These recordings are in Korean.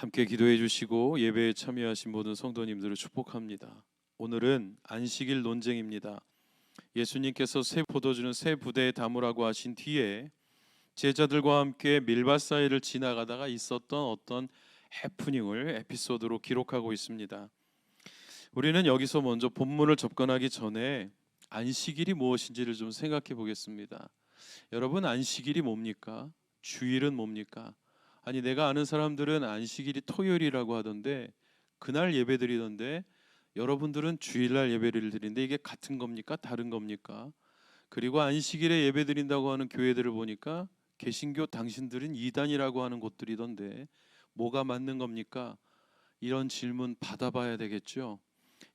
함께 기도해 주시고 예배에 참여하신 모든 성도님들을 축복합니다. 오늘은 안식일 논쟁입니다. 예수님께서 새 포도주는 새 부대에 담으라고 하신 뒤에 제자들과 함께 밀밭 사이를 지나가다가 있었던 어떤 해프닝을 에피소드로 기록하고 있습니다. 우리는 여기서 먼저 본문을 접근하기 전에 안식일이 무엇인지를 좀 생각해 보겠습니다. 여러분, 안식일이 뭡니까? 주일은 뭡니까? 아니, 내가 아는 사람들은 안식일이 토요일이라고 하던데 그날 예배 드리던데, 여러분들은 주일날 예배를 드리는데 이게 같은 겁니까? 다른 겁니까? 그리고 안식일에 예배 드린다고 하는 교회들을 보니까 개신교 당신들은 이단이라고 하는 곳들이던데 뭐가 맞는 겁니까? 이런 질문 받아봐야 되겠죠.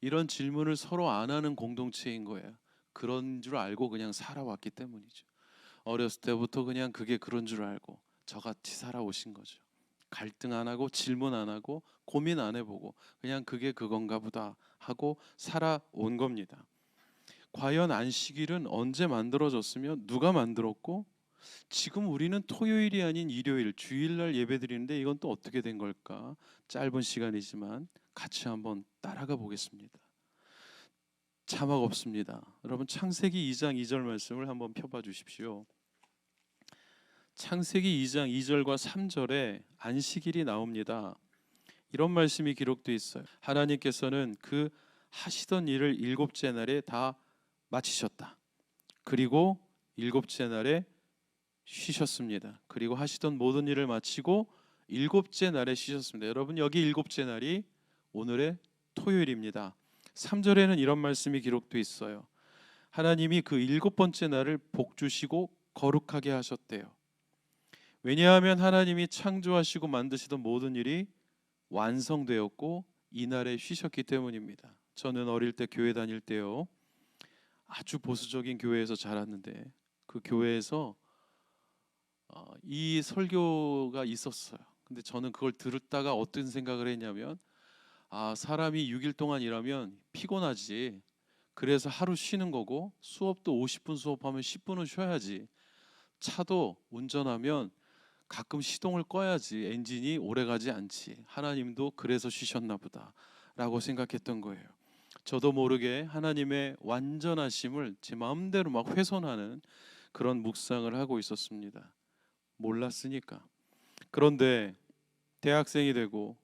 이런 질문을 서로 안 하는 공동체인 거예요. 그런 줄 알고 그냥 살아왔기 때문이죠. 어렸을 때부터 그냥 그게 그런 줄 알고 저같이 살아오신 거죠. 갈등 안 하고 질문 안 하고 고민 안 해보고 그냥 그게 그건가 보다 하고 살아온 겁니다. 과연 안식일은 언제 만들어졌으며 누가 만들었고, 지금 우리는 토요일이 아닌 일요일, 주일날 예배드리는데 이건 또 어떻게 된 걸까? 짧은 시간이지만 같이 한번 따라가 보겠습니다. 자막 없습니다. 여러분, 창세기 2장 2절 말씀을 한번 펴봐 주십시오. 창세기 2장 2절과 3절에 안식일이 나옵니다. 이런 말씀이 기록되어 있어요. 하나님께서는 그 하시던 일을 일곱째 날에 다 마치셨다. 그리고 일곱째 날에 쉬셨습니다. 그리고 하시던 모든 일을 마치고 일곱째 날에 쉬셨습니다. 여러분, 여기 일곱째 날이 오늘의 토요일입니다. 3절에는 이런 말씀이 기록되어 있어요. 하나님이 그 일곱 번째 날을 복 주시고 거룩하게 하셨대요. 왜냐하면 하나님이 창조하시고 만드시던 모든 일이 완성되었고 이날에 쉬셨기 때문입니다. 저는 어릴 때 교회 다닐 때요, 아주 보수적인 교회에서 자랐는데 그 교회에서 이 설교가 있었어요. 근데 저는 그걸 들었다가 어떤 생각을 했냐면, 사람이 6일 동안 일하면 피곤하지. 그래서 하루 쉬는 거고, 수업도 50분 수업하면 10분은 쉬어야지. 차도 운전하면 가끔 시동을 꺼야지 엔진이 오래가지 않지. 하나님도 그래서 쉬셨나 보다 라고 생각했던 거예요. 저도 모르게 하나님의 완전하심을 제 마음대로 막 훼손하는 그런 묵상을 하고 있었습니다. 몰랐으니까. 그런데 대학생이 되고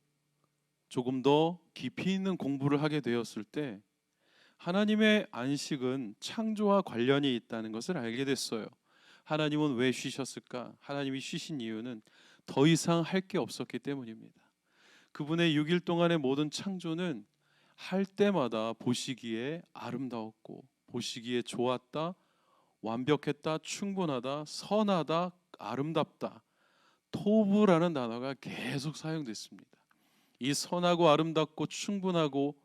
조금 더 깊이 있는 공부를 하게 되었을 때 하나님의 안식은 창조와 관련이 있다는 것을 알게 됐어요. 하나님은 왜 쉬셨을까? 하나님이 쉬신 이유는 더 이상 할 게 없었기 때문입니다. 그분의 6일 동안의 모든 창조는 할 때마다 보시기에 아름다웠고, 보시기에 좋았다, 완벽했다, 충분하다, 선하다, 아름답다, 토부라는 단어가 계속 사용됐습니다. 이 선하고 아름답고 충분하고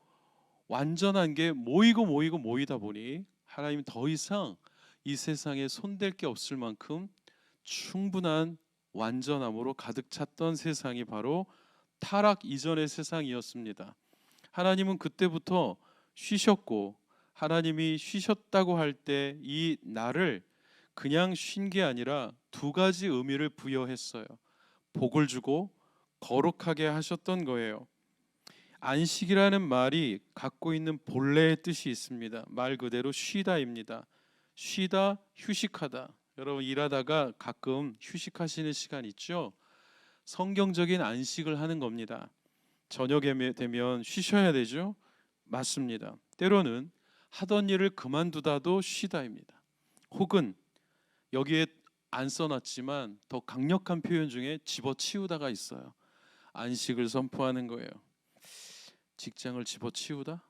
완전한 게 모이고 모이다 보니 하나님 더 이상 이 세상에 손댈 게 없을 만큼 충분한 완전함으로 가득 찼던 세상이 바로 타락 이전의 세상이었습니다. 하나님은 그때부터 쉬셨고, 하나님이 쉬셨다고 할 때 이 날을 그냥 쉰 게 아니라 두 가지 의미를 부여했어요. 복을 주고 거룩하게 하셨던 거예요. 안식이라는 말이 갖고 있는 본래의 뜻이 있습니다. 말 그대로 쉬다입니다. 쉬다, 휴식하다. 여러분, 일하다가 가끔 휴식하시는 시간 있죠? 성경적인 안식을 하는 겁니다. 저녁에 되면 쉬셔야 되죠? 맞습니다. 때로는 하던 일을 그만두다도 쉬다입니다. 혹은 여기에 안 써놨지만 더 강력한 표현 중에 집어치우다가 있어요. 안식을 선포하는 거예요. 직장을 집어치우다?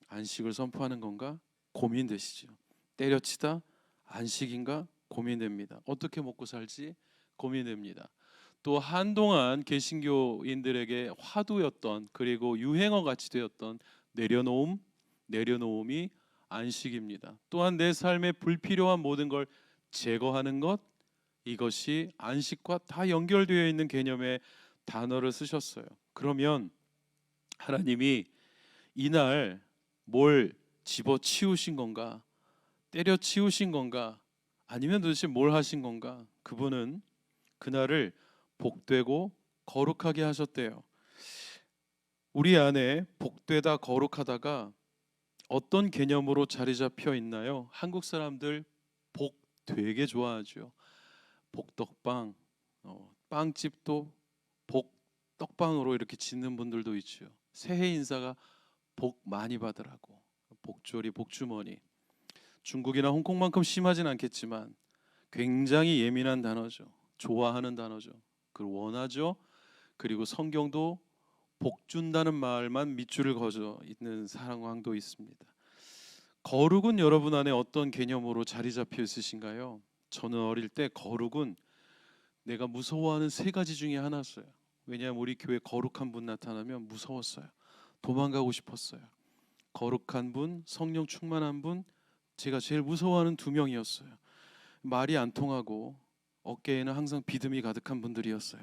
안식을 선포하는 건가? 고민되시죠. 때려치다? 안식인가? 고민됩니다. 어떻게 먹고 살지? 고민됩니다. 또 한동안 개신교인들에게 화두였던, 그리고 유행어 같이 되었던 내려놓음이 안식입니다. 또한 내 삶에 불필요한 모든 걸 제거하는 것, 이것이 안식과 다 연결되어 있는 개념의 단어를 쓰셨어요. 그러면 하나님이 이날 뭘 집어치우신 건가? 때려치우신 건가? 아니면 도대체 뭘 하신 건가? 그분은 그날을 복되고 거룩하게 하셨대요. 우리 안에 복되다 거룩하다가 어떤 개념으로 자리 잡혀 있나요? 한국 사람들 복 되게 좋아하죠. 복덕빵, 빵집도 복떡빵으로 이렇게 짓는 분들도 있죠. 새해 인사가 복 많이 받으라고, 복조리, 복주머니. 중국이나 홍콩만큼 심하진 않겠지만 굉장히 예민한 단어죠. 좋아하는 단어죠. 그걸 원하죠. 그리고 성경도 복 준다는 말만 밑줄을 그어져 있는 상황도 있습니다. 거룩은 여러분 안에 어떤 개념으로 자리 잡혀 있으신가요? 저는 어릴 때 거룩은 내가 무서워하는 세 가지 중에 하나였어요. 왜냐하면 우리 교회 거룩한 분 나타나면 무서웠어요. 도망가고 싶었어요. 거룩한 분, 성령 충만한 분, 제가 제일 무서워하는 두 명이었어요. 말이 안 통하고 어깨에는 항상 비듬이 가득한 분들이었어요.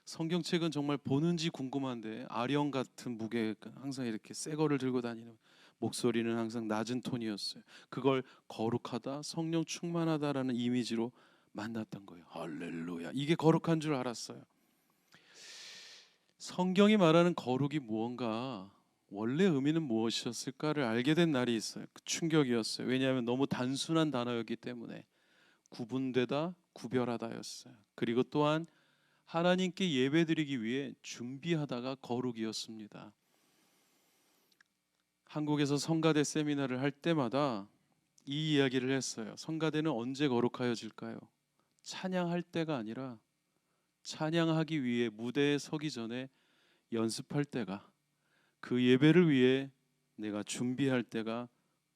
성경책은 정말 보는지 궁금한데 아령 같은 무게, 항상 이렇게 새 거를 들고 다니는, 목소리는 항상 낮은 톤이었어요. 그걸 거룩하다, 성령 충만하다라는 이미지로 만났던 거예요. 할렐루야. 이게 거룩한 줄 알았어요. 성경이 말하는 거룩이 무언가, 원래 의미는 무엇이었을까를 알게 된 날이 있어요. 그 충격이었어요. 왜냐하면 너무 단순한 단어였기 때문에. 구분되다, 구별하다였어요. 그리고 또한 하나님께 예배드리기 위해 준비하다가 거룩이었습니다. 한국에서 성가대 세미나를 할 때마다 이 이야기를 했어요. 성가대는 언제 거룩하여질까요? 찬양할 때가 아니라 찬양하기 위해 무대에 서기 전에 연습할 때가, 그 예배를 위해 내가 준비할 때가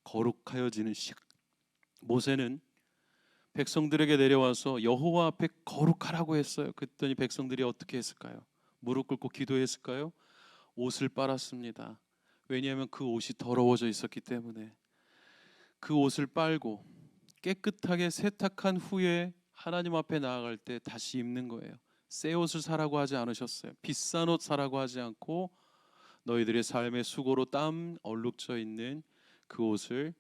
거룩하여지는 시간. 모세는 백성들에게 내려와서 여호와 앞에 거룩하라고 했어요. 그랬더니 백성들이 어떻게 했을까요? 무릎 꿇고 기도했을까요? 옷을 빨았습니다. 왜냐하면 그 옷이 더러워져 있었기 때문에. 그 옷을 빨고 깨끗하게 세탁한 후에 하나님 앞에 나아갈 때 다시 입는 거예요. 새 옷을 사라고 하지 않으셨어요. 비싼 옷 사라고 하지 않고 너희들의 삶의 수고로 땀 얼룩져 있는 그 옷을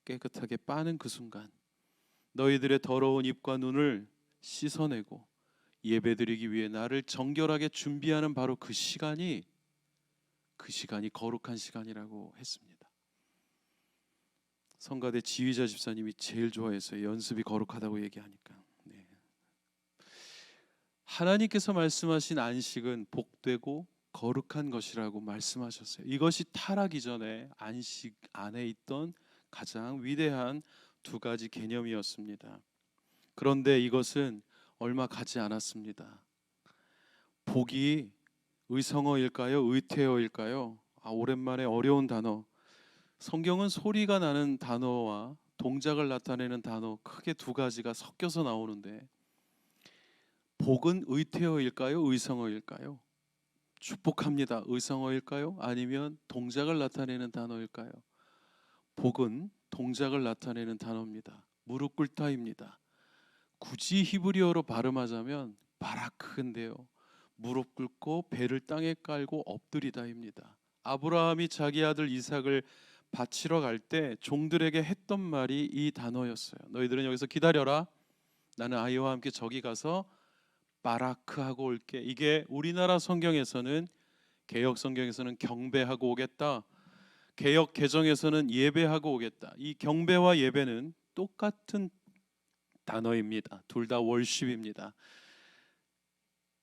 깨끗하게 빠는 그 순간, 너희들의 더러운 입과 눈을 씻어내고 예배드리기 위해 나를 정결하게 준비하는 바로 그 시간이 거룩한 시간이라고 했습니다. 성가대 지휘자 집사님이 제일 좋아했어요. 연습이 거룩하다고 얘기하니까. 네. 하나님께서 말씀하신 안식은 복되고 거룩한 것이라고 말씀하셨어요. 이것이 타락 이전에 안식 안에 있던 가장 위대한 두 가지 개념이었습니다. 그런데 이것은 얼마 가지 않았습니다. 복이 의성어일까요? 의태어일까요? 오랜만에 어려운 단어. 성경은 소리가 나는 단어와 동작을 나타내는 단어 크게 두 가지가 섞여서 나오는데, 복은 의태어일까요? 의성어일까요? 축복합니다. 의성어일까요? 아니면 동작을 나타내는 단어일까요? 복은 동작을 나타내는 단어입니다. 무릎 꿇다입니다. 굳이 히브리어로 발음하자면 바라크인데요. 무릎 꿇고 배를 땅에 깔고 엎드리다입니다. 아브라함이 자기 아들 이삭을 바치러 갈 때 종들에게 했던 말이 이 단어였어요. 너희들은 여기서 기다려라. 나는 아이와 함께 저기 가서 바라크하고 올게. 이게 우리나라 성경에서는, 개역 성경에서는 경배하고 오겠다. 개역 개정에서는 예배하고 오겠다. 이 경배와 예배는 똑같은 단어입니다. 둘 다 월십입니다.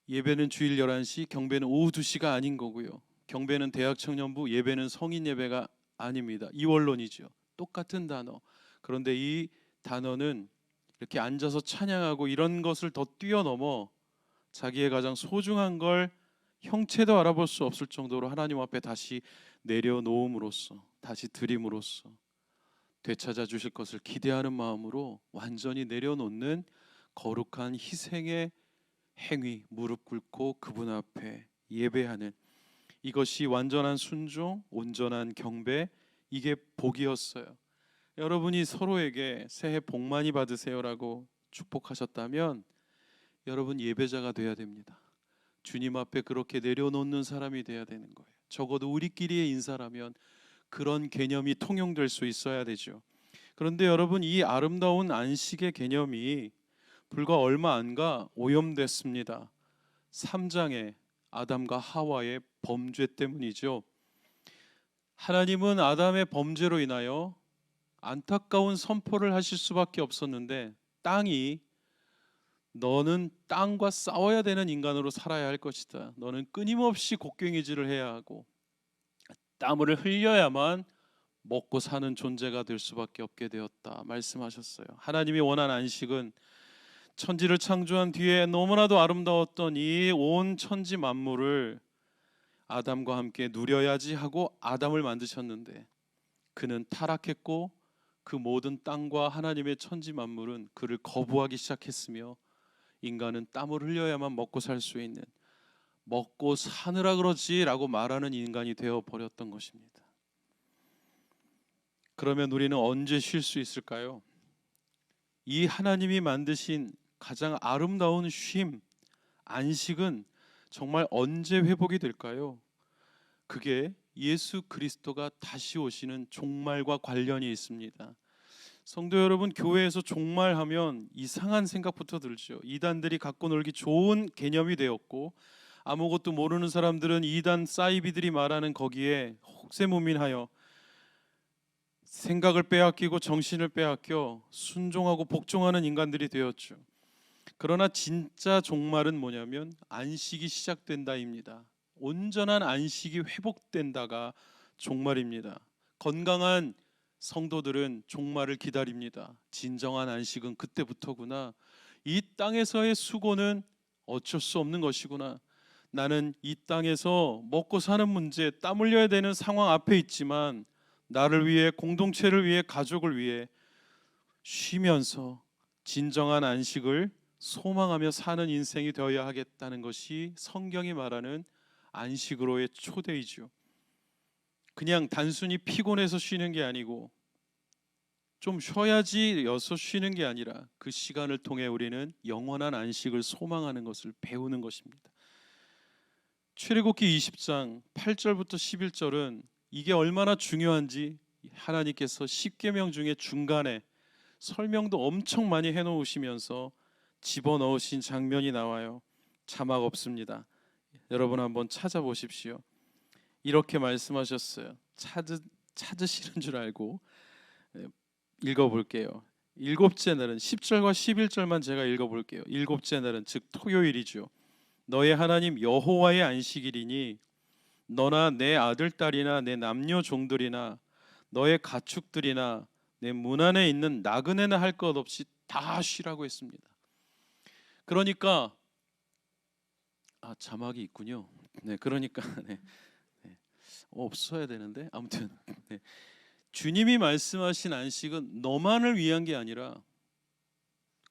예배는 주일 11시, 경배는 오후 2시가 아닌 거고요. 경배는 대학 청년부, 예배는 성인 예배가 아닙니다. 이원론이죠. 똑같은 단어. 그런데 이 단어는 이렇게 앉아서 찬양하고 이런 것을 더 뛰어넘어 자기의 가장 소중한 걸 형체도 알아볼 수 없을 정도로 하나님 앞에 다시 내려놓음으로써, 다시 드림으로써 되찾아 주실 것을 기대하는 마음으로 완전히 내려놓는 거룩한 희생의 행위, 무릎 꿇고 그분 앞에 예배하는, 이것이 완전한 순종, 온전한 경배, 이게 복이었어요. 여러분이 서로에게 새해 복 많이 받으세요라고 축복하셨다면 여러분 예배자가 돼야 됩니다. 주님 앞에 그렇게 내려놓는 사람이 돼야 되는 거예요. 적어도 우리끼리의 인사라면 그런 개념이 통용될 수 있어야 되죠. 그런데 여러분, 이 아름다운 안식의 개념이 불과 얼마 안 가 오염됐습니다. 3장에 아담과 하와의 범죄 때문이죠. 하나님은 아담의 범죄로 인하여 안타까운 선포를 하실 수밖에 없었는데, 땅이 너는 땅과 싸워야 되는 인간으로 살아야 할 것이다. 너는 끊임없이 곡괭이질을 해야 하고 땀을 흘려야만 먹고 사는 존재가 될 수밖에 없게 되었다 말씀하셨어요. 하나님이 원한 안식은 천지를 창조한 뒤에 너무나도 아름다웠던 이 온 천지 만물을 아담과 함께 누려야지 하고 아담을 만드셨는데, 그는 타락했고 그 모든 땅과 하나님의 천지 만물은 그를 거부하기 시작했으며, 인간은 땀을 흘려야만 먹고 살 수 있는, 먹고 사느라 그러지라고 말하는 인간이 되어 버렸던 것입니다. 그러면 우리는 언제 쉴 수 있을까요? 이 하나님이 만드신 가장 아름다운 쉼, 안식은 정말 언제 회복이 될까요? 그게 예수 그리스도가 다시 오시는 종말과 관련이 있습니다. 성도 여러분, 교회에서 종말하면 이상한 생각부터 들죠. 이단들이 갖고 놀기 좋은 개념이 되었고, 아무것도 모르는 사람들은 이단 사이비들이 말하는 거기에 혹세무민하여 생각을 빼앗기고 정신을 빼앗겨 순종하고 복종하는 인간들이 되었죠. 그러나 진짜 종말은 뭐냐면 안식이 시작된다입니다. 온전한 안식이 회복된다가 종말입니다. 건강한 성도들은 종말을 기다립니다. 진정한 안식은 그때부터구나. 이 땅에서의 수고는 어쩔 수 없는 것이구나. 나는 이 땅에서 먹고 사는 문제, 땀 흘려야 되는 상황 앞에 있지만 나를 위해, 공동체를 위해, 가족을 위해 쉬면서 진정한 안식을 소망하며 사는 인생이 되어야 하겠다는 것이 성경이 말하는 안식으로의 초대이죠. 그냥 단순히 피곤해서 쉬는 게 아니고 좀 쉬어야지 여서 쉬는 게 아니라 그 시간을 통해 우리는 영원한 안식을 소망하는 것을 배우는 것입니다. 출애굽기 20장 8절부터 11절은 이게 얼마나 중요한지 하나님께서 십계명 중에 중간에 설명도 엄청 많이 해놓으시면서 집어넣으신 장면이 나와요. 자막 없습니다. 여러분 한번 찾아보십시오. 이렇게 말씀하셨어요. 찾으시는 줄 알고 읽어볼게요. 일곱째 날은 10절과 11절만 제가 읽어볼게요. 일곱째 날은 즉 토요일이죠. 너의 하나님 여호와의 안식일이니 너나 내 아들 딸이나 내 남녀 종들이나 너의 가축들이나 내 문 안에 있는 나그네나 할 것 없이 다 쉬라고 했습니다. 그러니까 자막이 있군요. 네, 그러니까 네, 없어야 되는데 아무튼 네. 주님이 말씀하신 안식은 너만을 위한 게 아니라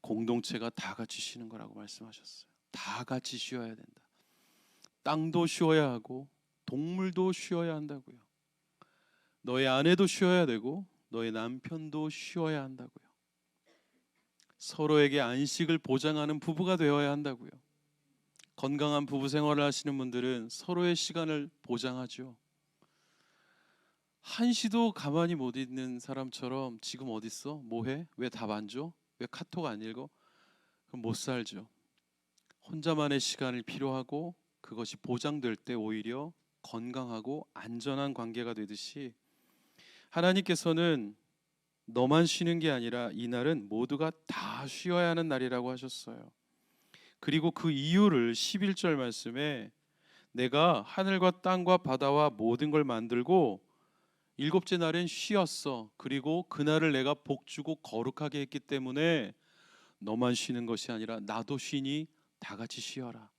공동체가 다 같이 쉬는 거라고 말씀하셨어요. 다 같이 쉬어야 된다. 땅도 쉬어야 하고 동물도 쉬어야 한다고요. 너의 아내도 쉬어야 되고 너의 남편도 쉬어야 한다고요. 서로에게 안식을 보장하는 부부가 되어야 한다고요. 건강한 부부 생활을 하시는 분들은 서로의 시간을 보장하죠. 한시도 가만히 못 있는 사람처럼 지금 어디 있어? 뭐해? 왜 답 안 줘? 왜 카톡 안 읽어? 그럼 못 살죠. 혼자만의 시간이 필요하고 그것이 보장될 때 오히려 건강하고 안전한 관계가 되듯이 하나님께서는 너만 쉬는 게 아니라 이날은 모두가 다 쉬어야 하는 날이라고 하셨어요. 그리고 그 이유를 11절 말씀에 내가 하늘과 땅과 바다와 모든 걸 만들고 일곱째 날엔 쉬었어. 그리고 그날을 내가 복주고 거룩하게 했기 때문에 너만 쉬는 것이 아니라 나도 쉬니 다 같이 쉬어라.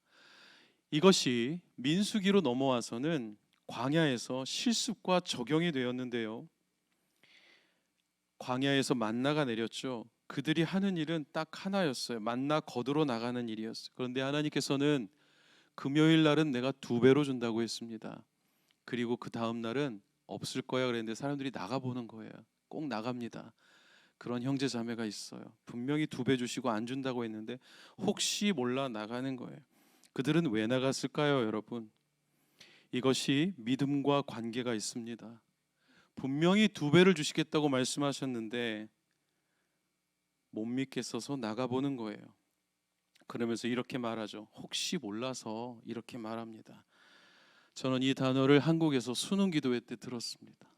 이것이 민수기로 넘어와서는 광야에서 실습과 적용이 되었는데요. 광야에서 만나가 내렸죠. 그들이 하는 일은 딱 하나였어요. 만나 거두러 나가는 일이었어요. 그런데 하나님께서는 금요일 날은 내가 2배로 준다고 했습니다. 그리고 그 다음 날은 없을 거야 그랬는데 사람들이 나가보는 거예요. 꼭 나갑니다. 그런 형제 자매가 있어요. 분명히 2배 주시고 안 준다고 했는데 혹시 몰라 나가는 거예요. 그들은 왜 나갔을까요, 여러분? 이것이 믿음과 관계가 있습니다. 분명히 2배를 주시겠다고 말씀하셨는데 못 믿겠어서 나가보는 거예요. 그러면서 이렇게 말하죠. 혹시 몰라서 이렇게 말합니다. 저는 이 단어를 한국에서 수능 기도회 때 들었습니다.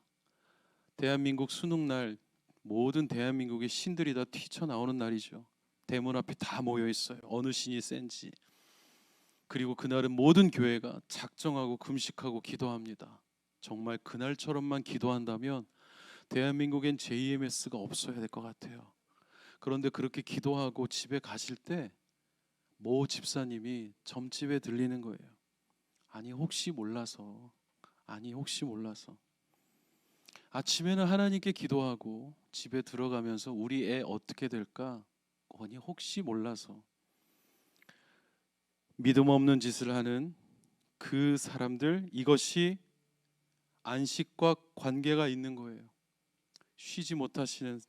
대한민국 수능날 모든 대한민국의 신들이 다 튀쳐나오는 날이죠. 대문 앞에 다 모여 있어요. 어느 신이 센지. 그리고 그날은 모든 교회가 작정하고 금식하고 기도합니다. 정말 그날처럼만 기도한다면 대한민국엔 JMS가 없어야 될 것 같아요. 그런데 그렇게 기도하고 집에 가실 때 모 집사님이 점집에 들리는 거예요. 아니 혹시 몰라서, 아니 혹시 몰라서. 아침에는 하나님께 기도하고 집에 들어가면서 우리 애 어떻게 될까? 아니 혹시 몰라서. 믿음 없는 짓을 하는 그 사람들, 이것이 안식과 관계가 있는 거예요. 쉬지 못하시는,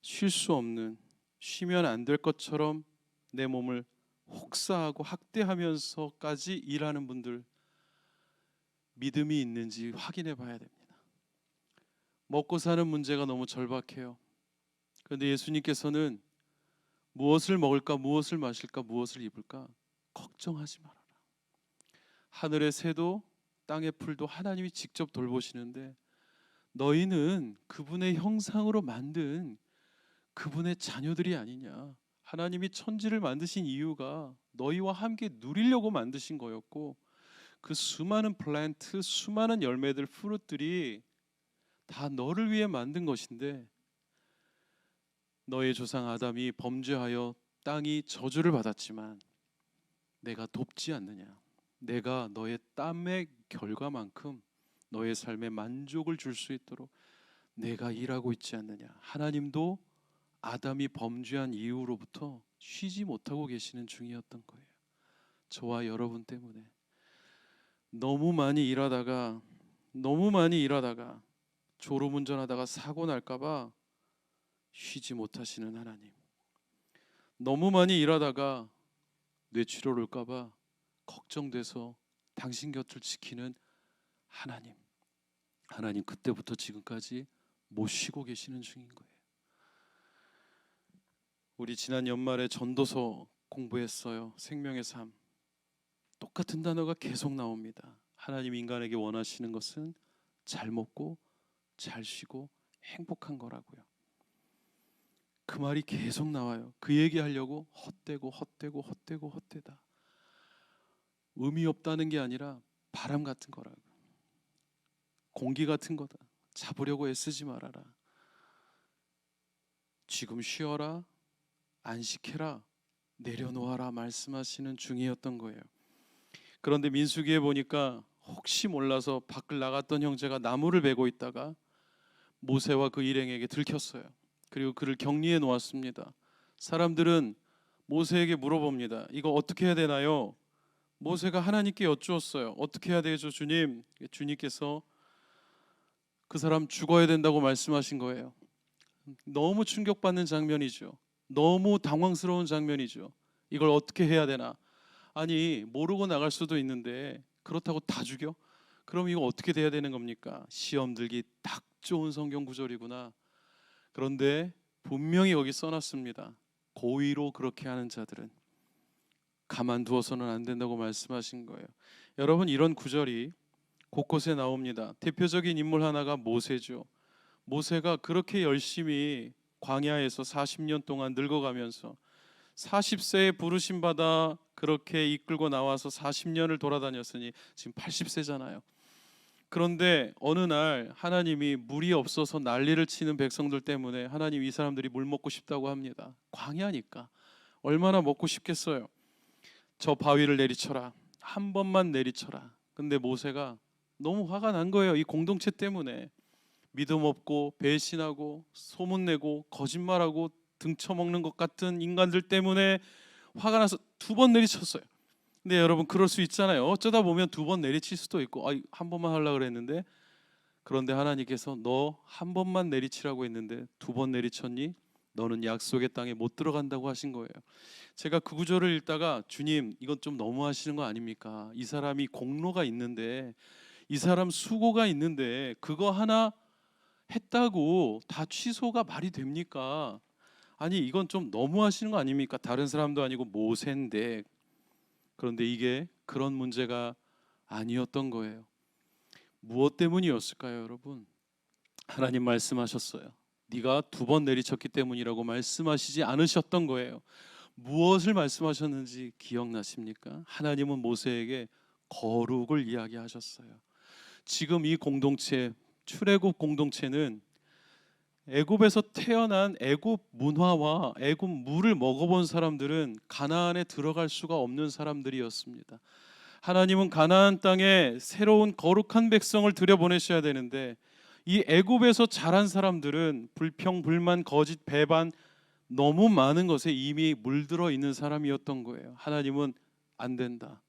쉴 수 없는, 쉬면 안 될 것처럼 내 몸을 혹사하고 학대하면서까지 일하는 분들, 믿음이 있는지 확인해 봐야 됩니다. 먹고 사는 문제가 너무 절박해요. 그런데 예수님께서는 무엇을 먹을까, 무엇을 마실까, 무엇을 입을까 걱정하지 말아라. 하늘의 새도 땅의 풀도 하나님이 직접 돌보시는데 너희는 그분의 형상으로 만든 그분의 자녀들이 아니냐. 하나님이 천지를 만드신 이유가 너희와 함께 누리려고 만드신 거였고, 그 수많은 플랜트, 수많은 열매들, 프루트들이 다 너를 위해 만든 것인데 너의 조상 아담이 범죄하여 땅이 저주를 받았지만 내가 돕지 않느냐. 내가 너의 땀의 결과만큼 너의 삶에 만족을 줄 수 있도록 내가 일하고 있지 않느냐. 하나님도 아담이 범죄한 이후로부터 쉬지 못하고 계시는 중이었던 거예요. 저와 여러분 때문에 너무 많이 일하다가 졸음운전하다가 사고 날까봐 쉬지 못하시는 하나님, 너무 많이 일하다가 뇌출혈 올까봐 걱정돼서 당신 곁을 지키는 하나님, 하나님 그때부터 지금까지 못 쉬고 계시는 중인 거예요. 우리 지난 연말에 전도서 공부했어요. 생명의 삶. 똑같은 단어가 계속 나옵니다. 하나님 인간에게 원하시는 것은 잘 먹고 잘 쉬고 행복한 거라고요. 그 말이 계속 나와요. 그 얘기하려고 헛되다. 의미 없다는 게 아니라 바람 같은 거라고. 공기 같은 거다. 잡으려고 애쓰지 말아라. 지금 쉬어라. 안식해라. 내려놓아라 말씀하시는 중이었던 거예요. 그런데 민수기에 보니까 혹시 몰라서 밖을 나갔던 형제가 나무를 베고 있다가 모세와 그 일행에게 들켰어요. 그리고 그를 격리해 놓았습니다. 사람들은 모세에게 물어봅니다. 이거 어떻게 해야 되나요? 모세가 하나님께 여쭈었어요. 어떻게 해야 되죠, 주님? 주님께서 그 사람 죽어야 된다고 말씀하신 거예요. 너무 충격받는 장면이죠. 너무 당황스러운 장면이죠. 이걸 어떻게 해야 되나? 아니, 모르고 나갈 수도 있는데 그렇다고 다 죽여? 그럼 이거 어떻게 돼야 되는 겁니까? 시험 들기 딱 좋은 성경 구절이구나. 그런데 분명히 여기 써놨습니다. 고의로 그렇게 하는 자들은 가만두어서는 안 된다고 말씀하신 거예요. 여러분, 이런 구절이 곳곳에 나옵니다. 대표적인 인물 하나가 모세죠. 모세가 그렇게 열심히 광야에서 40년 동안 늙어가면서 40세에 부르심 받아 그렇게 이끌고 나와서 40년을 돌아다녔으니 지금 80세잖아요. 그런데 어느 날 하나님이 물이 없어서 난리를 치는 백성들 때문에 하나님 이 사람들이 물 먹고 싶다고 합니다. 광야니까 얼마나 먹고 싶겠어요. 저 바위를 내리쳐라. 한 번만 내리쳐라. 근데 모세가 너무 화가 난 거예요. 이 공동체 때문에. 믿음 없고 배신하고 소문내고 거짓말하고 등쳐먹는 것 같은 인간들 때문에 화가 나서 2번 내리쳤어요. 근데 여러분 그럴 수 있잖아요. 어쩌다 보면 2번 내리칠 수도 있고 한 번만 하려고 그랬는데, 그런데 하나님께서 너 한 번만 내리치라고 했는데 2번 내리쳤니? 너는 약속의 땅에 못 들어간다고 하신 거예요. 제가 그 구절을 읽다가 주님 이건 좀 너무 하시는 거 아닙니까? 이 사람이 공로가 있는데, 이 사람 수고가 있는데 그거 하나 했다고 다 취소가 말이 됩니까? 아니 이건 좀 너무 하시는 거 아닙니까? 다른 사람도 아니고 모세인데. 그런데 이게 그런 문제가 아니었던 거예요. 무엇 때문이었을까요, 여러분? 하나님 말씀하셨어요. 네가 2번 내리쳤기 때문이라고 말씀하시지 않으셨던 거예요. 무엇을 말씀하셨는지 기억나십니까? 하나님은 모세에게 거룩을 이야기하셨어요. 지금 이 공동체, 출애굽 공동체는 애굽에서 태어난 애굽 문화와 애굽 물을 먹어본 사람들은 가나안에 들어갈 수가 없는 사람들이었습니다. 하나님은 가나안 땅에 새로운 거룩한 백성을 들여보내셔야 되는데 이 애굽에서 자란 사람들은 불평, 불만, 거짓, 배반 너무 많은 것에 이미 물들어 있는 사람이었던 거예요. 하나님은 안 된다.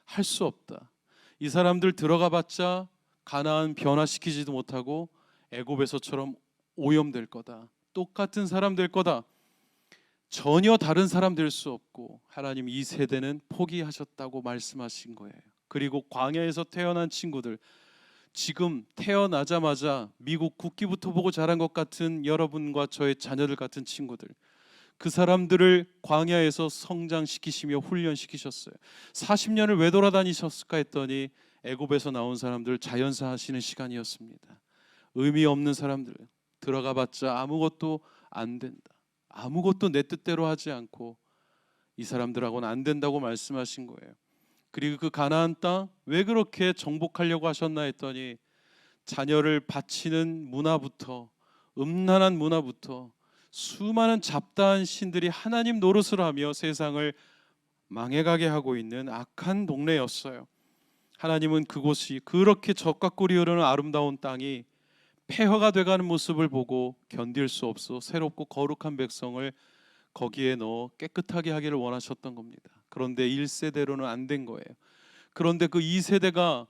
할 수 없다. 이 사람들 들어가 봤자 가나안 변화시키지도 못하고 애굽에서처럼 오염될 거다. 똑같은 사람 될 거다. 전혀 다른 사람 될 수 없고 하나님 이 세대는 포기하셨다고 말씀하신 거예요. 그리고 광야에서 태어난 친구들, 지금 태어나자마자 미국 국기부터 보고 자란 것 같은 여러분과 저의 자녀들 같은 친구들, 그 사람들을 광야에서 성장시키시며 훈련시키셨어요. 40년을 왜 돌아다니셨을까 했더니 애굽에서 나온 사람들 자연사 하시는 시간이었습니다. 의미 없는 사람들 들어가 봤자 아무것도 안 된다. 아무것도 내 뜻대로 하지 않고 이 사람들하고는 안 된다고 말씀하신 거예요. 그리고 그 가나안 땅 왜 그렇게 정복하려고 하셨나 했더니 자녀를 바치는 문화부터, 음란한 문화부터, 수많은 잡다한 신들이 하나님 노릇을 하며 세상을 망해가게 하고 있는 악한 동네였어요. 하나님은 그곳이 그렇게 적과 꿀이 흐르는 아름다운 땅이 폐허가 돼가는 모습을 보고 견딜 수 없어 새롭고 거룩한 백성을 거기에 넣어 깨끗하게 하기를 원하셨던 겁니다. 그런데 1세대로는 안 된 거예요. 그런데 그 2세대가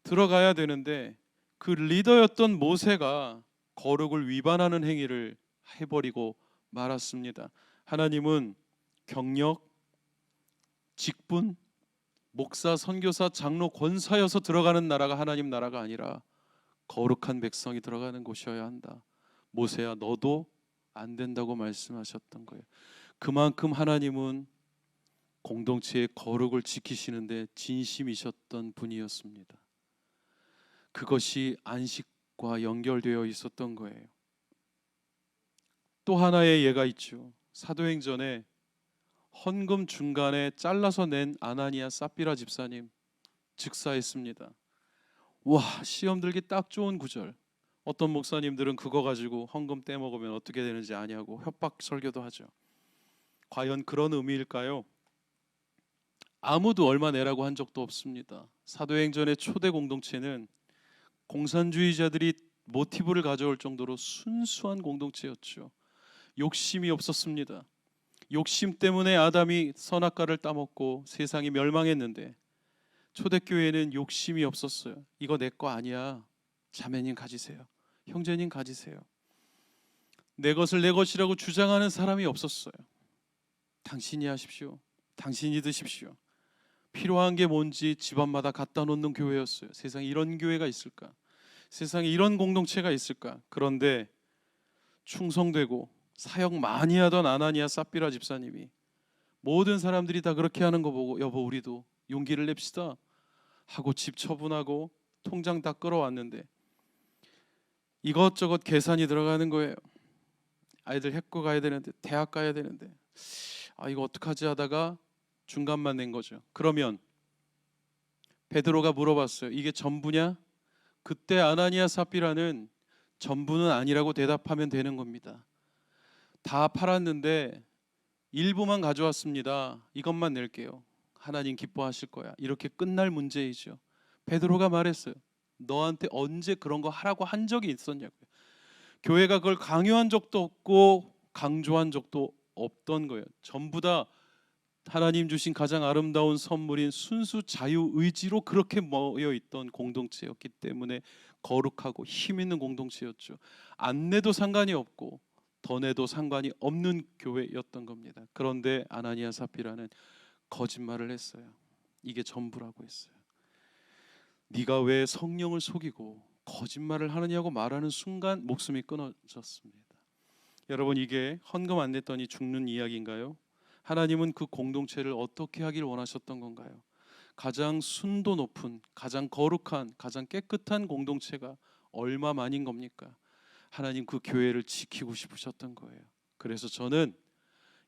들어가야 되는데 그 리더였던 모세가 거룩을 위반하는 행위를 해버리고 말았습니다. 하나님은 경력, 직분, 목사, 선교사, 장로, 권사여서 들어가는 나라가 하나님 나라가 아니라 거룩한 백성이 들어가는 곳이어야 한다. 모세야 너도 안 된다고 말씀하셨던 거예요. 그만큼 하나님은 공동체의 거룩을 지키시는데 진심이셨던 분이었습니다. 그것이 안식과 연결되어 있었던 거예요. 또 하나의 예가 있죠. 사도행전에 헌금 중간에 잘라서 낸 아나니아 삽비라 집사님 즉사했습니다. 와, 시험 들기 딱 좋은 구절. 어떤 목사님들은 그거 가지고 헌금 떼먹으면 어떻게 되는지 아냐고 협박 설교도 하죠. 과연 그런 의미일까요? 아무도 얼마 내라고 한 적도 없습니다. 사도행전의 초대 공동체는 공산주의자들이 모티브를 가져올 정도로 순수한 공동체였죠. 욕심이 없었습니다. 욕심 때문에 아담이 선악과를 따먹고 세상이 멸망했는데 초대교회는 욕심이 없었어요. 이거 내 거 아니야. 자매님 가지세요. 형제님 가지세요. 내 것을 내 것이라고 주장하는 사람이 없었어요. 당신이 하십시오. 당신이 드십시오. 필요한 게 뭔지 집안마다 갖다 놓는 교회였어요. 세상에 이런 교회가 있을까? 세상에 이런 공동체가 있을까? 그런데 충성되고 사역 많이 하던 아나니아 삽비라 집사님이 모든 사람들이 다 그렇게 하는 거 보고 여보 우리도 용기를 냅시다 하고 집 처분하고 통장 다 끌어왔는데 이것저것 계산이 들어가는 거예요. 아이들 학교 가야 되는데 대학 가야 되는데 이거 어떡하지 하다가 중간만 낸 거죠. 그러면 베드로가 물어봤어요. 이게 전부냐? 그때 아나니아 삽비라는 전부는 아니라고 대답하면 되는 겁니다. 다 팔았는데 일부만 가져왔습니다. 이것만 낼게요. 하나님 기뻐하실 거야. 이렇게 끝날 문제이죠. 베드로가 말했어요. 너한테 언제 그런 거 하라고 한 적이 있었냐고요. 교회가 그걸 강요한 적도 없고 강조한 적도 없던 거예요. 전부 다 하나님 주신 가장 아름다운 선물인 순수 자유의지로 그렇게 모여있던 공동체였기 때문에 거룩하고 힘 있는 공동체였죠. 안 내도 상관이 없고 더 내도 상관이 없는 교회였던 겁니다. 그런데 아나니아 삽비라는 거짓말을 했어요. 이게 전부라고 했어요. 네가 왜 성령을 속이고 거짓말을 하느냐고 말하는 순간 목숨이 끊어졌습니다. 여러분, 이게 헌금 안 냈더니 죽는 이야기인가요? 하나님은 그 공동체를 어떻게 하길 원하셨던 건가요? 가장 순도 높은, 가장 거룩한, 가장 깨끗한 공동체가 얼마만인 겁니까? 하나님 그 교회를 지키고 싶으셨던 거예요. 그래서 저는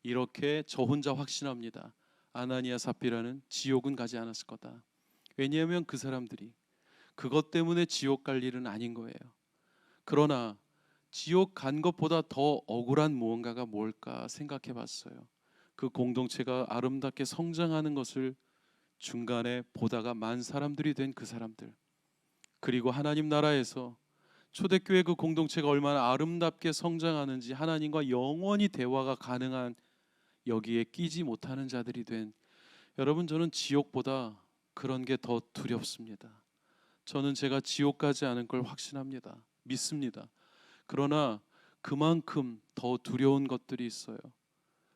이렇게 저 혼자 확신합니다. 아나니아 삽비라는 지옥은 가지 않았을 거다. 왜냐하면 그 사람들이 그것 때문에 지옥 갈 일은 아닌 거예요. 그러나 지옥 간 것보다 더 억울한 무언가가 뭘까 생각해 봤어요. 그 공동체가 아름답게 성장하는 것을 중간에 보다가 만 사람들이 된 그 사람들, 그리고 하나님 나라에서 초대교회 그 공동체가 얼마나 아름답게 성장하는지 하나님과 영원히 대화가 가능한 여기에 끼지 못하는 자들이 된 여러분, 저는 지옥보다 그런 게 더 두렵습니다. 저는 제가 지옥 가지 않을 걸 확신합니다. 믿습니다. 그러나 그만큼 더 두려운 것들이 있어요.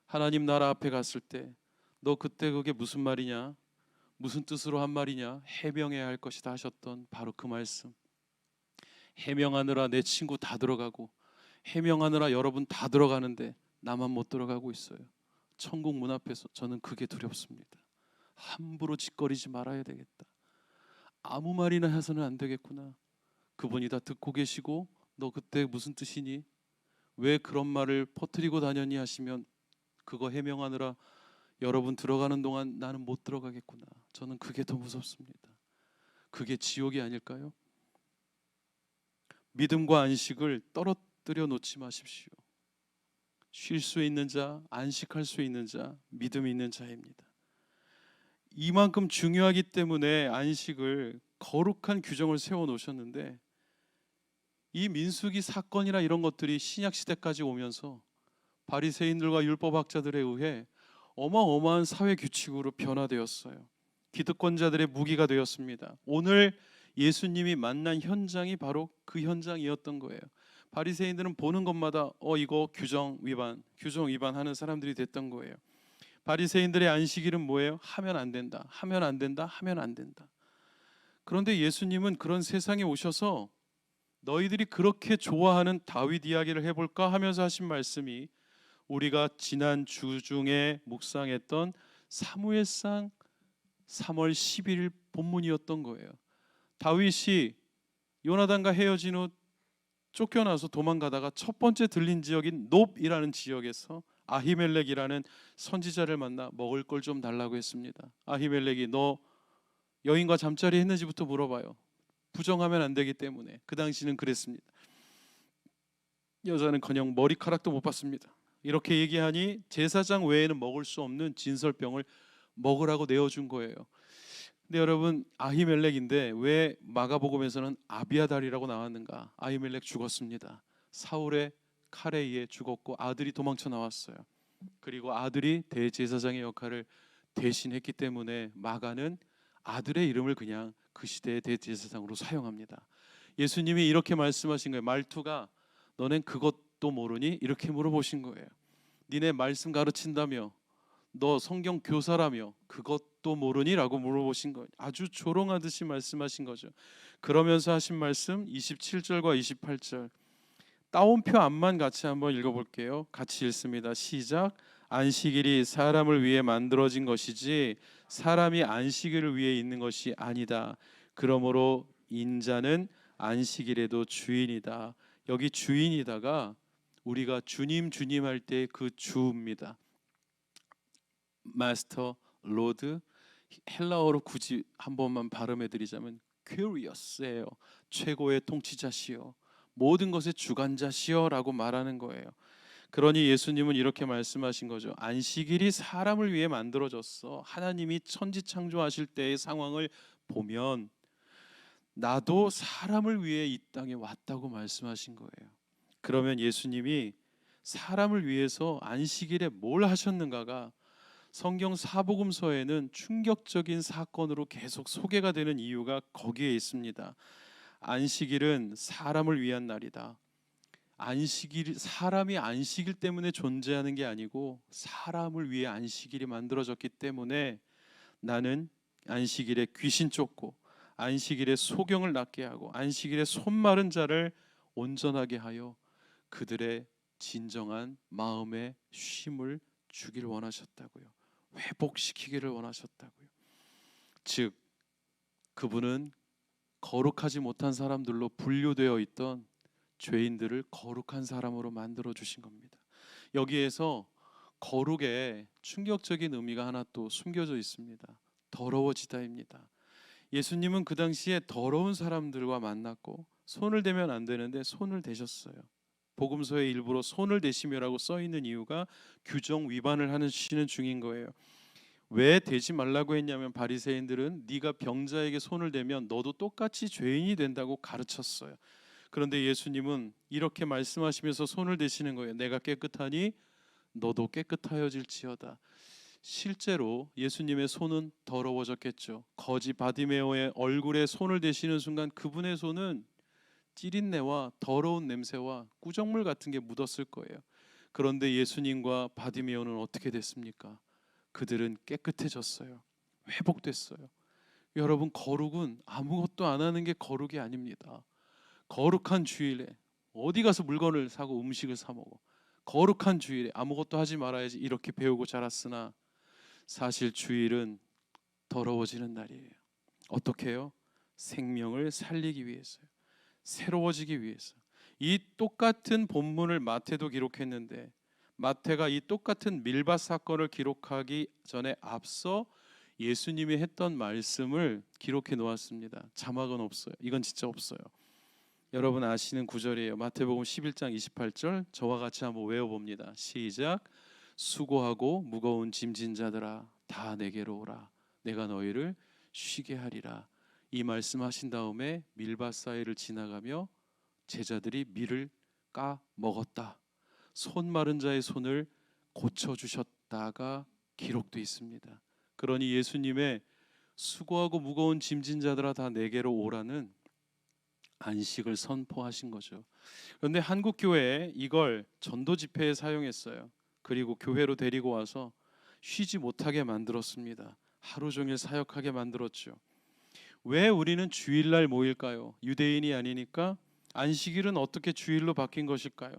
하나님 나라 앞에 갔을 때 너 그때 그게 무슨 말이냐? 무슨 뜻으로 한 말이냐? 해명해야 할 것이다 하셨던 바로 그 말씀. 해명하느라 내 친구 다 들어가고 해명하느라 여러분 다 들어가는데 나만 못 들어가고 있어요. 천국 문 앞에서 저는 그게 두렵습니다. 함부로 짓거리지 말아야 되겠다. 아무 말이나 해서는 안 되겠구나. 그분이 다 듣고 계시고 너 그때 무슨 뜻이니? 왜 그런 말을 퍼뜨리고 다녔니 하시면 그거 해명하느라 여러분 들어가는 동안 나는 못 들어가겠구나. 저는 그게 더 무섭습니다. 그게 지옥이 아닐까요? 믿음과 안식을 떨어뜨려 놓지 마십시오. 쉴 수 있는 자, 안식할 수 있는 자, 믿음 있는 자입니다. 이만큼 중요하기 때문에 안식을 거룩한 규정을 세워 놓으셨는데 이 민수기 사건이나 이런 것들이 신약 시대까지 오면서 바리새인들과 율법학자들에 의해 어마어마한 사회 규칙으로 변화되었어요. 기득권자들의 무기가 되었습니다. 오늘 예수님이 만난 현장이 바로 그 현장이었던 거예요. 바리새인들은 보는 것마다 이거 규정 위반하는 사람들이 됐던 거예요. 바리새인들의 안식일은 뭐예요? 하면 안 된다, 하면 안 된다, 하면 안 된다. 그런데 예수님은 그런 세상에 오셔서 너희들이 그렇게 좋아하는 다윗 이야기를 해볼까 하면서 하신 말씀이 우리가 지난 주 중에 묵상했던 사무엘상 3월 11일 본문이었던 거예요. 다윗이 요나단과 헤어진 후 쫓겨나서 도망가다가 첫 번째 들린 지역인 놉이라는 지역에서 아히멜렉이라는 선지자를 만나 먹을 걸 좀 달라고 했습니다. 아히멜렉이 너 여인과 잠자리 했는지부터 물어봐요. 부정하면 안 되기 때문에. 그 당시는 그랬습니다. 여자는커녕 머리카락도 못 봤습니다. 이렇게 얘기하니 제사장 외에는 먹을 수 없는 진설병을 먹으라고 내어준 거예요. 근데 여러분, 아히멜렉인데 왜 마가복음에서는 아비아달이라고 나왔는가? 아히멜렉 죽었습니다. 사울의 칼에 의해 죽었고 아들이 도망쳐 나왔어요. 그리고 아들이 대제사장의 역할을 대신했기 때문에 마가는 아들의 이름을 그냥 그 시대의 대제사장으로 사용합니다. 예수님이 이렇게 말씀하신 거예요. 말투가 너넨 그것도 모르니? 이렇게 물어보신 거예요. 니네 말씀 가르친다며, 너 성경 교사라며 그것도 모르니? 라고 물어보신 거예요. 아주 조롱하듯이 말씀하신 거죠. 그러면서 하신 말씀 27절과 28절 따옴표 앞만 같이 한번 읽어볼게요. 같이 읽습니다. 시작. 안식일이 사람을 위해 만들어진 것이지 사람이 안식일을 위해 있는 것이 아니다. 그러므로 인자는 안식일에도 주인이다. 여기 주인이다가 우리가 주님 할 때 그 주입니다. 마스터, 로드. 헬라어로 굳이 한 번만 발음해 드리자면 큐리어스예요. 최고의 통치자시여, 모든 것의 주관자시여라고 말하는 거예요. 그러니 예수님은 이렇게 말씀하신 거죠. 안식일이 사람을 위해 만들어졌어. 하나님이 천지 창조하실 때의 상황을 보면 나도 사람을 위해 이 땅에 왔다고 말씀하신 거예요. 그러면 예수님이 사람을 위해서 안식일에 뭘 하셨는가가 성경 사복음서에는 충격적인 사건으로 계속 소개가 되는 이유가 거기에 있습니다. 안식일은 사람을 위한 날이다. 사람이 안식일 때문에 존재하는 게 아니고 사람을 위해 안식일이 만들어졌기 때문에 나는 안식일에 귀신 쫓고 안식일에 소경을 낫게 하고 안식일에 손 마른 자를 온전하게 하여 그들의 진정한 마음의 쉼을 주기를 원하셨다고요. 회복시키기를 원하셨다고요. 즉 그분은 거룩하지 못한 사람들로 분류되어 있던 죄인들을 거룩한 사람으로 만들어 주신 겁니다. 여기에서 거룩에 충격적인 의미가 하나 또 숨겨져 있습니다. 더러워지다입니다. 예수님은 그 당시에 더러운 사람들과 만났고 손을 대면 안 되는데 손을 대셨어요. 복음서에 일부러 손을 대시며라고 써 있는 이유가 규정 위반을 하시는 중인 거예요. 왜 대지 말라고 했냐면 바리새인들은 네가 병자에게 손을 대면 너도 똑같이 죄인이 된다고 가르쳤어요. 그런데 예수님은 이렇게 말씀하시면서 손을 대시는 거예요. 내가 깨끗하니 너도 깨끗하여질지어다. 실제로 예수님의 손은 더러워졌겠죠. 거지 바디메오의 얼굴에 손을 대시는 순간 그분의 손은 찌린내와 더러운 냄새와 꾸정물 같은 게 묻었을 거예요. 그런데 예수님과 바디메오는 어떻게 됐습니까? 그들은 깨끗해졌어요. 회복됐어요. 여러분, 거룩은 아무것도 안 하는 게 거룩이 아닙니다. 거룩한 주일에 어디 가서 물건을 사고 음식을 사 먹어. 거룩한 주일에 아무것도 하지 말아야지 이렇게 배우고 자랐으나 사실 주일은 더러워지는 날이에요. 어떻게 해요? 생명을 살리기 위해서요. 새로워지기 위해서. 이 똑같은 본문을 마태도 기록했는데 마태가 이 똑같은 밀밭 사건을 기록하기 전에 앞서 예수님이 했던 말씀을 기록해 놓았습니다. 자막은 없어요. 이건 진짜 없어요. 여러분 아시는 구절이에요. 마태복음 11장 28절 저와 같이 한번 외워봅니다. 시작. 수고하고 무거운 짐진 자들아 다 내게로 오라. 내가 너희를 쉬게 하리라. 이 말씀하신 다음에 밀밭 사이를 지나가며 제자들이 밀을 까 먹었다. 손 마른 자의 손을 고쳐주셨다가 기록되어 있습니다. 그러니 예수님의 수고하고 무거운 짐진 자들아 다 내게로 오라는 안식을 선포하신 거죠. 그런데 한국 교회에 이걸 전도 집회에 사용했어요. 그리고 교회로 데리고 와서 쉬지 못하게 만들었습니다. 하루 종일 사역하게 만들었죠. 왜 우리는 주일날 모일까요? 유대인이 아니니까. 안식일은 어떻게 주일로 바뀐 것일까요?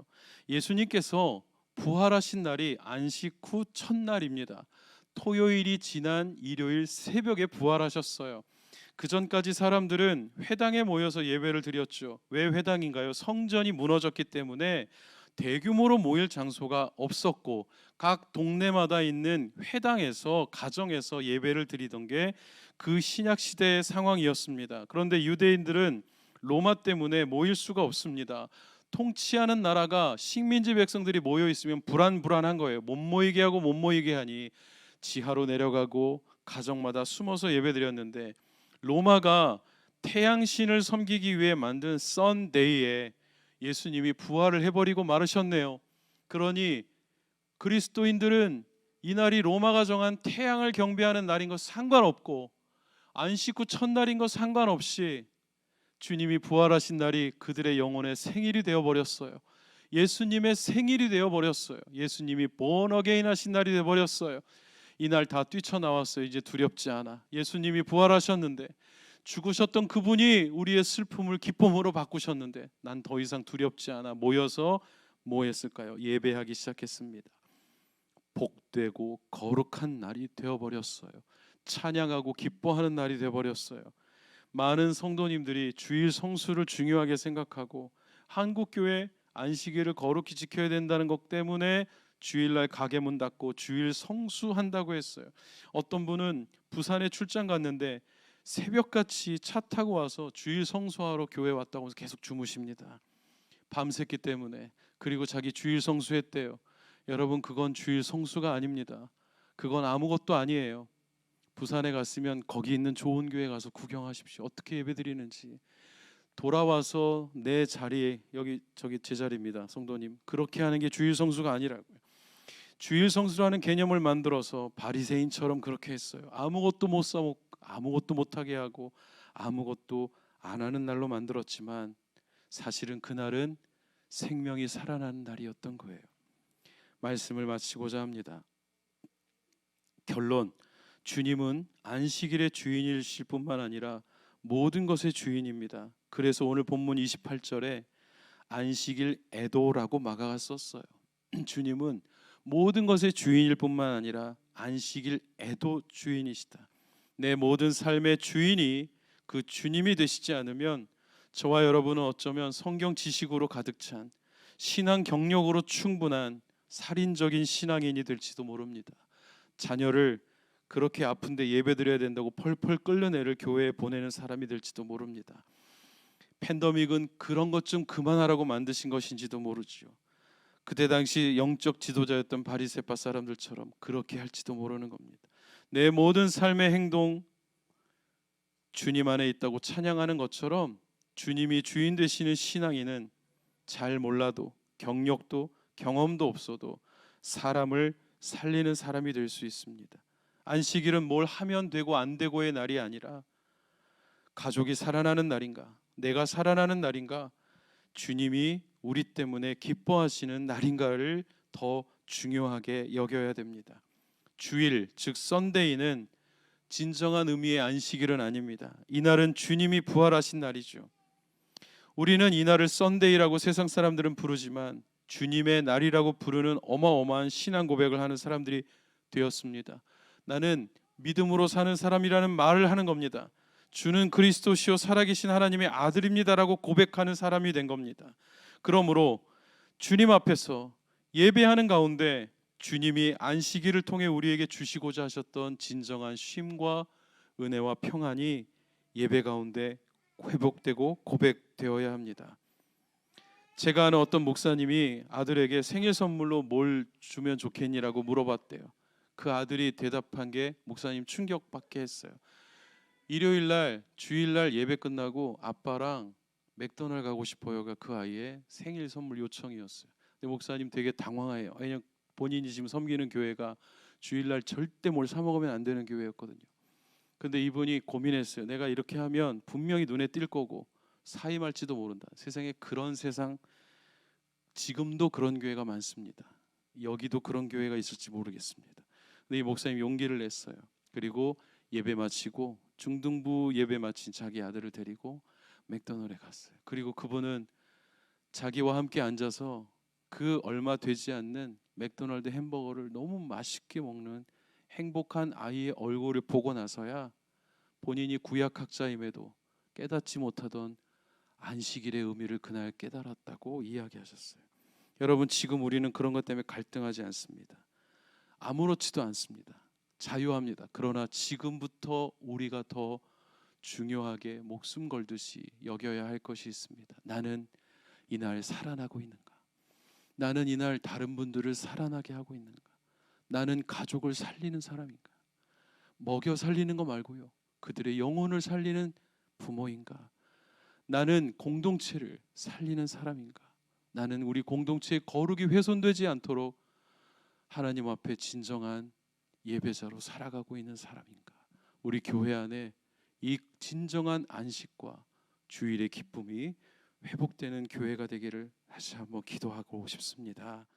예수님께서 부활하신 날이 안식 후 첫날입니다. 토요일이 지난 일요일 새벽에 부활하셨어요. 그 전까지 사람들은 회당에 모여서 예배를 드렸죠. 왜 회당인가요? 성전이 무너졌기 때문에 대규모로 모일 장소가 없었고 각 동네마다 있는 회당에서 가정에서 예배를 드리던 게 그 신약 시대의 상황이었습니다. 그런데 유대인들은 로마 때문에 모일 수가 없습니다. 통치하는 나라가 식민지 백성들이 모여 있으면 불안한 거예요. 못 모이게 하고 못 모이게 하니 지하로 내려가고 가정마다 숨어서 예배드렸는데 로마가 태양신을 섬기기 위해 만든 선데이에 예수님이 부활을 해버리고 말으셨네요. 그러니 그리스도인들은 이날이 로마가 정한 태양을 경배하는 날인 것 상관없고 안식 후 첫날인 것 상관없이 주님이 부활하신 날이 그들의 영혼의 생일이 되어버렸어요. 예수님의 생일이 되어버렸어요. 예수님이 born again 하신 날이 되어버렸어요. 이날 다 뛰쳐나왔어요. 이제 두렵지 않아. 예수님이 부활하셨는데 죽으셨던 그분이 우리의 슬픔을 기쁨으로 바꾸셨는데 난 더 이상 두렵지 않아. 모여서 뭐 했을까요? 예배하기 시작했습니다. 복되고 거룩한 날이 되어버렸어요. 찬양하고 기뻐하는 날이 되어버렸어요. 많은 성도님들이 주일 성수를 중요하게 생각하고 한국교회 안식일을 거룩히 지켜야 된다는 것 때문에 주일날 가게 문 닫고 주일 성수한다고 했어요. 어떤 분은 부산에 출장 갔는데 새벽같이 차 타고 와서 주일 성수하러 교회 왔다고 해서 계속 주무십니다. 밤샜기 때문에. 그리고 자기 주일 성수했대요. 여러분 그건 주일 성수가 아닙니다. 그건 아무것도 아니에요. 부산에 갔으면 거기 있는 좋은 교회 가서 구경하십시오. 어떻게 예배드리는지. 돌아와서 내 자리에 여기 저기 제 자리입니다. 성도님. 그렇게 하는 게 주일 성수가 아니라고요. 주일 성수라는 개념을 만들어서 바리새인처럼 그렇게 했어요. 아무것도 못 사먹고 아무것도 못하게 하고 아무것도 안 하는 날로 만들었지만 사실은 그날은 생명이 살아나는 날이었던 거예요. 말씀을 마치고자 합니다. 결론, 주님은 안식일의 주인이실 뿐만 아니라 모든 것의 주인입니다. 그래서 오늘 본문 28절에 안식일 애도라고 마가가 썼어요. 주님은 모든 것의 주인일 뿐만 아니라 안식일에도 주인이시다. 내 모든 삶의 주인이 그 주님이 되시지 않으면 저와 여러분은 어쩌면 성경 지식으로 가득 찬 신앙 경력으로 충분한 살인적인 신앙인이 될지도 모릅니다. 자녀를 그렇게 아픈데 예배드려야 된다고 펄펄 끓는 애를 교회에 보내는 사람이 될지도 모릅니다. 팬데믹은 그런 것 좀 그만하라고 만드신 것인지도 모르죠. 그때 당시 영적 지도자였던 바리새파 사람들처럼 그렇게 할지도 모르는 겁니다. 내 모든 삶의 행동 주님 안에 있다고 찬양하는 것처럼 주님이 주인 되시는 신앙인은 잘 몰라도 경력도 경험도 없어도 사람을 살리는 사람이 될 수 있습니다. 안식일은 뭘 하면 되고 안 되고의 날이 아니라 가족이 살아나는 날인가, 내가 살아나는 날인가, 주님이 우리 때문에 기뻐하시는 날인가를 더 중요하게 여겨야 됩니다. 주일, 즉 썬데이는 진정한 의미의 안식일은 아닙니다. 이날은 주님이 부활하신 날이죠. 우리는 이날을 썬데이라고 세상 사람들은 부르지만 주님의 날이라고 부르는 어마어마한 신앙 고백을 하는 사람들이 되었습니다. 나는 믿음으로 사는 사람이라는 말을 하는 겁니다. 주는 그리스도시요 살아계신 하나님의 아들입니다라고 고백하는 사람이 된 겁니다. 그러므로 주님 앞에서 예배하는 가운데 주님이 안식일을 통해 우리에게 주시고자 하셨던 진정한 쉼과 은혜와 평안이 예배 가운데 회복되고 고백되어야 합니다. 제가 아는 어떤 목사님이 아들에게 생일 선물로 뭘 주면 좋겠니라고 물어봤대요. 그 아들이 대답한 게 목사님 충격받게 했어요. 일요일 날 주일 날 예배 끝나고 아빠랑 맥도날드 가고 싶어요가 그 아이의 생일 선물 요청이었어요. 근데 목사님 되게 당황해요. 왜냐면 본인이 지금 섬기는 교회가 주일 날 절대 뭘 사 먹으면 안 되는 교회였거든요. 근데 이분이 고민했어요. 내가 이렇게 하면 분명히 눈에 띌 거고 사임할지도 모른다. 세상에 그런 세상 지금도 그런 교회가 많습니다. 여기도 그런 교회가 있을지 모르겠습니다. 근데 이 목사님 용기를 냈어요. 그리고 예배 마치고 중등부 예배 마친 자기 아들을 데리고 맥도날드에 갔어요. 그리고 그분은 자기와 함께 앉아서 그 얼마 되지 않는 맥도날드 햄버거를 너무 맛있게 먹는 행복한 아이의 얼굴을 보고 나서야 본인이 구약학자임에도 깨닫지 못하던 안식일의 의미를 그날 깨달았다고 이야기하셨어요. 여러분, 지금 우리는 그런 것 때문에 갈등하지 않습니다. 아무렇지도 않습니다. 자유합니다. 그러나 지금부터 우리가 더 중요하게 목숨 걸듯이 여겨야 할 것이 있습니다. 나는 이날 살아나고 있는가? 나는 이날 다른 분들을 살아나게 하고 있는가? 나는 가족을 살리는 사람인가? 먹여 살리는 거 말고요. 그들의 영혼을 살리는 부모인가? 나는 공동체를 살리는 사람인가? 나는 우리 공동체의 거룩이 훼손되지 않도록 하나님 앞에 진정한 예배자로 살아가고 있는 사람인가? 우리 교회 안에 이 진정한 안식과 주일의 기쁨이 회복되는 교회가 되기를 다시 한번 기도하고 싶습니다.